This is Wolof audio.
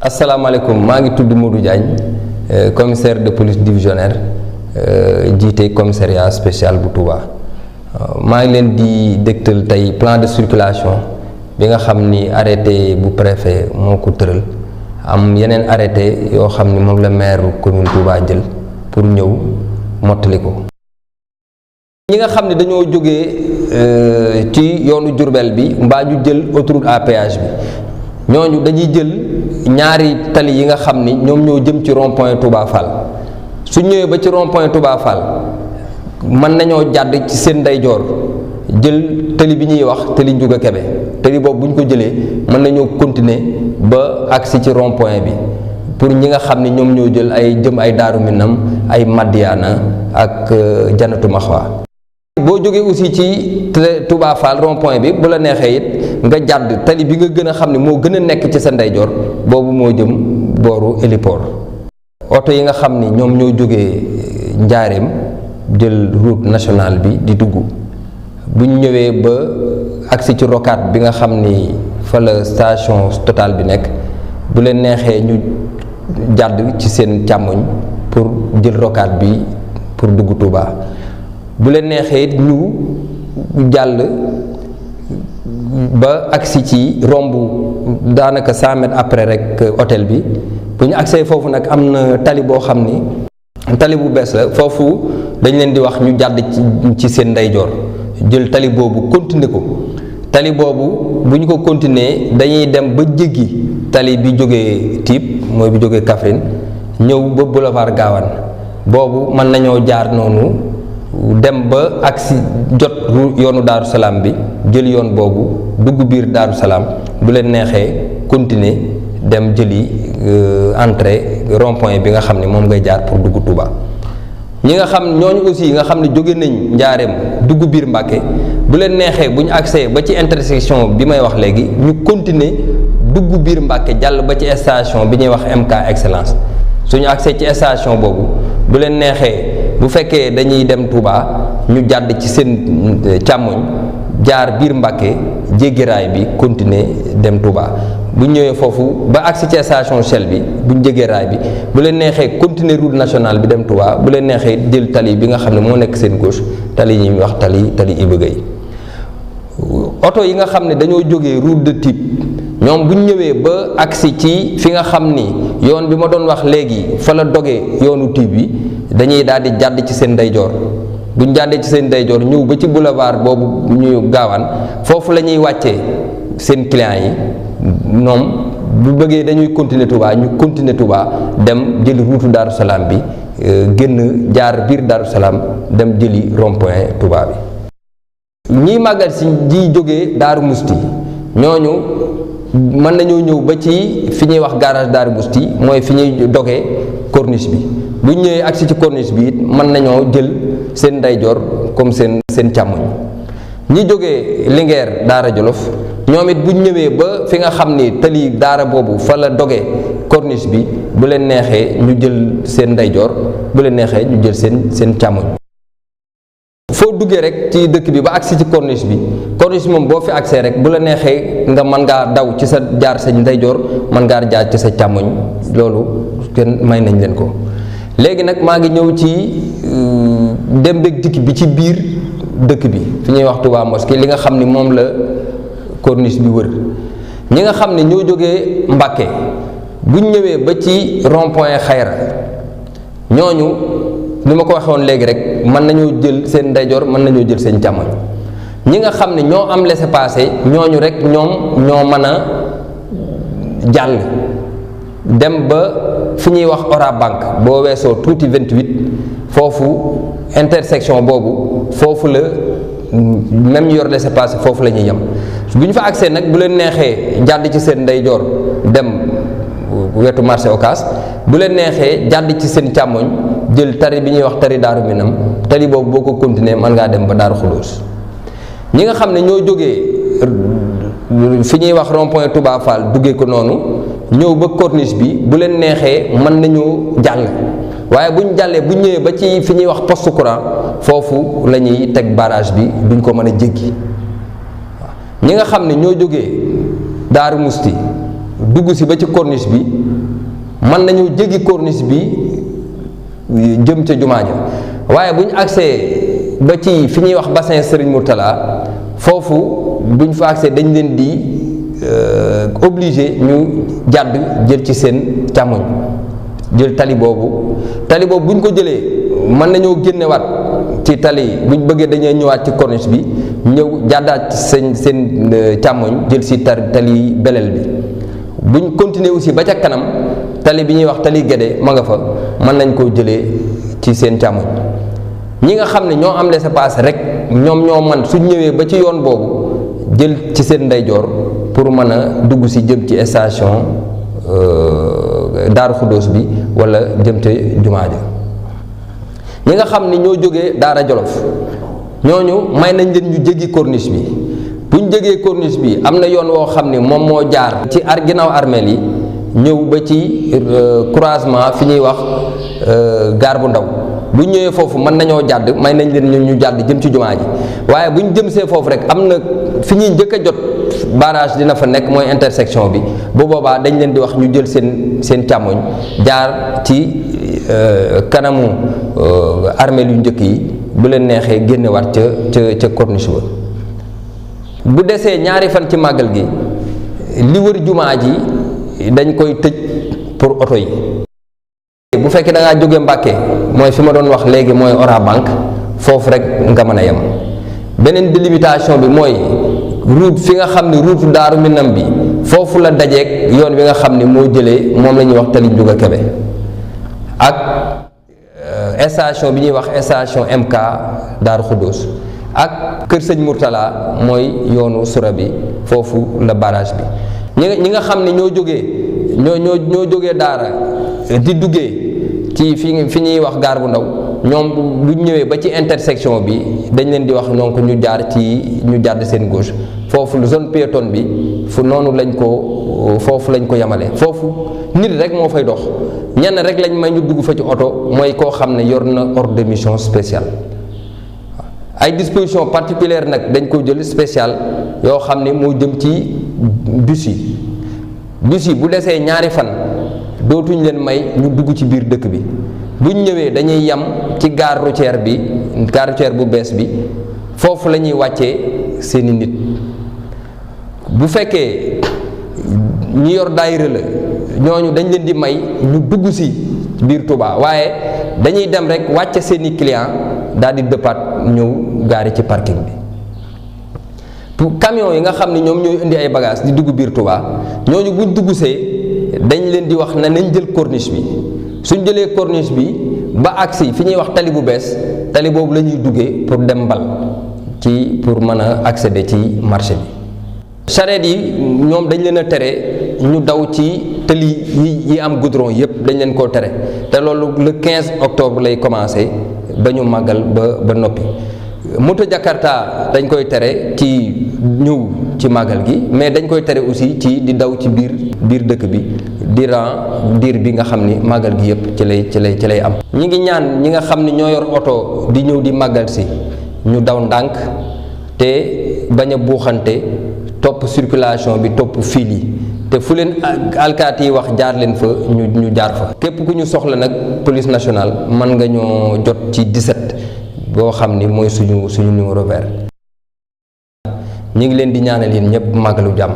asalaamaaleykum maa ngi tudd Modou Diagne commissaire de police divisionnaire jiite commissariat spécial bu Touba maa ngi leen di dégtal tey plan de circulation bi nga xam ni arrêté bu préfet moo ko tëral am yeneen arrêté yoo xam ni moom la maire commune Touba jël pour ñëw mottali ko. ñi nga xam ne dañoo jógee ci yoonu Diourbel bi mbaa ñu jël autoroute à péage bi ñooñu dañuy jël ñaari tali yi nga xam ni ñoom ñoo jëm ci rond-point Touba Fall su ñëwee ba ci rond-point Touba Fall mën nañoo jàdd ci seen ndeyjoor jël tali bi ñuy wax tali Ndiouga Kébé tali boobu bu ñu ko jëlee mën nañoo continuer ba agsi ci rond-point bi pour ñi nga xam ni ñoom ñoo jël ay jëm ay Daaru Minam ay Madiana ak Janatu Maxwa. boo jógee aussi ci Touba Fall rond-point bi bu la neexee it nga jàdd tali bi nga gën a xam ne moo gën a nekk ci sa ndeyjoor boobu moo jëm booru héliport. oto yi nga xam ni ñoom ñoo jógee Njaareem jël route nationale bi di dugg bu ñu ñëwee ba agsi ci rocade bi nga xam ni fa la station Total bi nekk bu leen neexee ñu jàdd ci seen càmmoñ pour jël rocade bi pour dugg Touba. bu leen neexee it ñu jàll ba agsi ci romb daanaka 100 mètres après rek hôtel bi bu ñu agsee foofu nag am na tali boo xam ni tali bu bees la foofu dañ leen di wax ñu jàdd ci seen ndeyjoor jël tali boobu continuer ko tali boobu bu ñu ko continuer dañuy dem ba jéggi tali bi jógee Tiib mooy bi jógee Kaffrine ñëw ba boulevard Gawane boobu mën nañoo jaar noonu dem ba agsi jot yoonu Daaru Salaam bi jël yoon boobu dugg biir Daaru Salaam bu leen neexee continuer dem jëli entrée rond-point bi nga xam ne moom ngay jaar pour dugg Touba. ñi nga xam ñooñu aussi nga xam ne jóge nañ Njaareem dugg biir Mbàkke bu leen neexee bu ñu agsee ba ci intersection bi may wax léegi ñu continuer dugg biir Mbàkke jàll ba ci station bi ñuy wax MK Excellence suñu agsee ci station boobu bu leen neexee bu fekkee dañuy dem Touba ñu jàdd ci seen càmmoñ jaar biir Mbàkke jéggi raay bi continuer dem Touba bu ñëwee foofu ba agsi ci station Shell bi bu ñu jéggee raay bi bu leen neexee continuer route nationale bi dem Touba bu leen neexee jël tali bi nga xam ne moo nekk seen gauche tali yi ñuy wax tali Iba Gueye oto yi nga xam ne dañoo jógee route de Tiib ñoom bu ñu ñëwee ba agsi ci fi nga xam ni yoon bi ma doon wax léegi fa la dogee yoonu Tiib bi dañuy daal di jàdd ci seen ndeyjoor bu ñu jàddee ci seen ndeyjoor ñëw ba ci boulevard boobu ñu Gaawaan foofu la ñuy wàccee seen clients yi ñoom bu bëggee dañuy continuer Touba ñu continuer Touba dem jëli route Daaru Salaam bi génn jaar biir Daaru Salaam dem jëli rond-point Touba bi. ñiy màggal si ji jógee Daaru Musti ñooñu mën nañoo ñëw ba ci fi ñuy wax garage Daaru Musti mooy fi ñuy dogee corniche bi bu ñu ñëwee agsi ci corniche bi it mën nañoo jël seen ndeyjoor comme seen càmmoñ ñi jógee Linguère Daara Jolof ñoom it bu ñu ñëwee ba fi nga xam ni tali daara boobu fa la dogee corniche bi bu leen neexee ñu jël seen ndeyjoor bu leen neexee ñu jël seen càmmoñ. foo duggee rek ci dëkk bi ba agsi ci corniche bi moom boo fi agsee rek bu la neexee nga mën ngaa daw ci sa jaar sa ndeyjoor mën ngaa jaar ci sa càmmoñ loolu kenn may nañ leen ko. léegi nag maa ngi ñëw ci dem beeg dikk bi ci biir dëkk bi fi ñuy wax Touba Mosquée li nga xam ni moom la corniche bi wër ñi nga xam ne ñoo jógee Mbàkke buñ ñëwee ba ci rond-point Xayra ñooñu ni ma ko waxee woon léegi rek mën nañoo jël seen ndeyjoor mën nañoo jël seen càmmoñ ñi nga xam ne ñoo am laissez-passer ñooñu rek ñoom ñoo mën a jàll dem ba fi ñuy wax Orabank boo weesoo tuuti 28 foofu intersection boobu foofu la même ñu yor laissez-passer foofu la ñuy yem bu ñu fa agsee nag bu leen neexee jàdd ci seen ndeyjoor dem wetu marché Ocass bu leen neexee jàdd ci seen càmmoñ jël tari bi ñuy wax tari Daaru Minam tari boobu boo ko continuer mën ngaa dem ba Daaru Xudoos ñi nga xam ne ñoo jógee fi ñuy wax rond-point Touba Fall duggee ko noonu ñëw ba corniche bi bu leen neexee mën nañoo jàll waaye bu ñu jàllee bu ñëwee ba ci fi ñuy wax poste courant foofu la ñuy teg barrage bi duñ ko mën a jéggi ñi nga xam ne ñoo jógee Daaru Musti dugg si ba ci corniche bi mën nañu jéggi corniche bi jëm ca jumaa ja waaye bu ñu agsee ba ci fi ñuy wax bassin Serigne Mourtala foofu bu ñu fa agsee dañ leen di obligé ñu jàdd jël ci seen càmmoñ jël tali boobu bu ñu ko jëlee mën nañoo génnewaat ci tali bu ñu bëggee dañuy ñëwaat ci corniche bi ñëw jàddaat seen càmmoñ jël si tali beleel bi bu ñu continuer aussi ba ca kanam tali bi ñuy wax tali Guédé ma nga fa mën nañ koo jëlee ci seen càmmoñ ñi nga xam ne ñoo am laissez-passer rek ñoom ñoo man suñ ñëwee ba ci yoon boobu jël ci seen ndeyjoor pour mën a dugg si jëm ci station Daaru Xuddoos bi wala jëm te jumaa ja ñi nga xam ni ñoo jógee Daara Jolof ñooñu may nañ leen ñu jéggi corniche bi bu ñu jégee corniche bi am na yoon woo xam ni moom moo jaar ci ginnaaw armeel yi ñëw ba ci croisement fi ñuy wax gaar bu ndaw bu ñu ñëwee foofu mën nañoo jàdd may nañ leen ñu jàdd jëm ci jumaa ji waaye bu ñu jëm see foofu rek am na fi ñuy njëkk a jot barrage dina fa nekk mooy intersection bi bu boobaa dañ leen di wax ñu jël seen càmmoñ jaar ci kanamu armeel yu njëkk yi bu leen neexee génnewaat ca corniche ba bu desee ñaari fan ci màggal gi li wër jumaa ji dañ koy tëj pour oto yi bu fekkee da ngaa jóge Mbàkke mooy fi ma doon wax léegi mooy Orabank foofu rek nga mën a yem beneen délimitation bi mooy route fi nga xam ne route Daaru Minam bi foofu la dajeeg yoon wi nga xam ne moo jëlee moom la ñuy wax tali Juga Kebe ak station bi ñuy wax station MK Daaru Xuddoos ak Kër Sëñ Mourtala mooy yoonu sura bi foofu la barrage bi ñi nga xam ne ñoo jógee daara di duggee ci fi ñuy wax gaar bu ndaw ñoom bu ñëwee ba ci intersection bi dañ leen di wax donc ñu jàdd seen gauche foofu zone piétonne bi foofu lañ ko yemale foofu nit rek moo fay dox ñenn rek lañ may ñu dugg fa ci oto mooy koo xam ne yor na ordre de mission spéciale ay dispositions particulières nag dañ ko jël spécial yoo xam ne moo jëm ci bus yi bu desee ñaari fan dootuñ leen may ñu dugg ci biir dëkk bi buñ ñëwee dañuy yem ci gare routière bu bees bi foofu la ñuy wàccee seeni nit bu fekkee ñi yor daayira la ñooñu dañ leen di may ñu dugg si biir Touba waaye dañuy dem rek wàcce seeni client daal di dëppaat ñëw gaari ci parking bi pour camion yi nga xam ne ñoom ñooy indi ay bagages di dugg biir Touba ñooñu buñ dugg see dañ leen di wax ne nañ jël corniche bi suñ jëlee corniche bi ba agsi fi ñuy wax tali bu bees tali boobu la ñuy duggee pour dem mbal pour mën a accéder ci marché bi. charrette yi ñoom dañ leen a tere ñu daw ci tali yi am goudron yépp dañ leen koo tere te loolu le 15 octobre lay commencé ba ñu màggal ba noppi. moto Jakarta dañ koy tere ci ñëw ci màggal gi mais dañ koy tere aussi ci di daw ci biir dëkk bi diir bi nga xam ni màggal gi yëpp ci lay am. ñi ngi ñaan ñi nga xam ni ñoo yor oto di ñëw di màggal si ñu daw ndànk te bañ a buuxante topp circulation bi topp fil yi te fu leen alkaati yi wax jaar leen fa ñu jaar fa. képp ku ñu soxla nag police nationale mën nga ñoo jot ci 17. boo xam ni mooy suñu numéro vert ñi ngi leen di ñaanal yéen ñëpp màggalu jàmm.